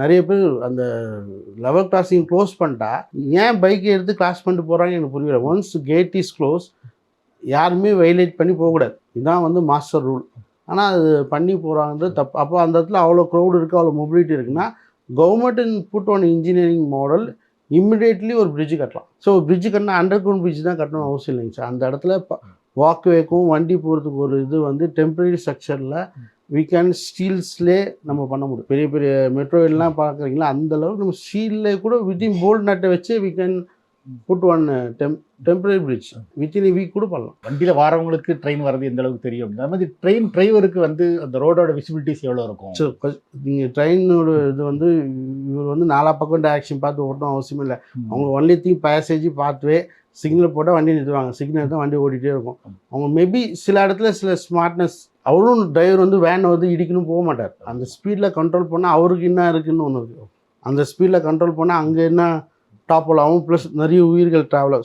நிறைய பேர் அந்த லெவல் கிராசிங் க்ளோஸ் பண்ணிட்டா ஏன் பைக்கை எடுத்து கிராஸ் பண்ணிட்டு போகிறாங்க எனக்கு புரியல. ஒன்ஸ் கேட் இஸ் க்ளோஸ் யாருமே வைலேட் பண்ணி போகக்கூடாது. இதுதான் வந்து மாஸ்டர் ரூல். ஆனால் அது பண்ணி போகிறாங்கன்றது தப்பு. அப்போ அந்த இடத்துல அவ்வளோ க்ரௌடு இருக்குது, அவ்வளோ மொபிலிட்டி இருக்குன்னா government in put one engineering model immediately ஒரு பிரிட்ஜு கட்டலாம். ஸோ பிரிட்ஜு கட்டினா அண்டர் கிரவுண்ட் பிரிட்ஜ் தான் கட்டணும் அவசியம் இல்லைங்க சார். அந்த இடத்துல வாக்வேக்கும் வண்டி போகிறதுக்கு ஒரு இது வந்து டெம்பரரி ஸ்ட்ரக்சரில் வி கேன் ஸ்டீல்ஸ்லே நம்ம பண்ண முடியும். பெரிய பெரிய மெட்ரோலாம் பார்க்குறீங்களா அந்த அளவுக்கு நம்ம ஸ்டீல்லே கூட வித்தின் போல்ட் நட்டை வச்சு we can put one temporary bridge within a week கூட பண்ணலாம். வண்டியில் வரவங்களுக்கு ட்ரெயின் வர்றது எந்த அளவுக்கு தெரியும். அது மாதிரி ட்ரெயின் டிரைவருக்கு வந்து அந்த ரோடோட விசிபிலிட்டிஸ் எவ்வளோ இருக்கும்? ஸோ நீங்கள் ட்ரெயினோட இது வந்து இவர் வந்து நாலா பக்கம் டேரக்ஷன் பார்த்து ஓட்டணும் அவசியம் இல்லை. அவங்க ஒன்லி திங் பேசேஜ் பார்த்துவே சிக்னல் போட்டால் வண்டி நிறுத்துவாங்க. சிக்னல் தான் வண்டி ஓடிட்டே இருக்கும். அவங்க மேபி சில இடத்துல சில ஸ்மார்ட்னஸ் அவரும் டிரைவர் வந்து வேன் வந்து இடிக்கணும் போக மாட்டார். அந்த ஸ்பீடில் கண்ட்ரோல் பண்ணால் அவருக்கு என்ன இருக்குன்னு ஒன்று இருக்குது. அந்த ஸ்பீடில் கண்ட்ரோல் பண்ணால் அங்கே என்ன டாப்பில் ஆகும். ப்ளஸ் நிறைய உயிர்கள் ட்ராவல்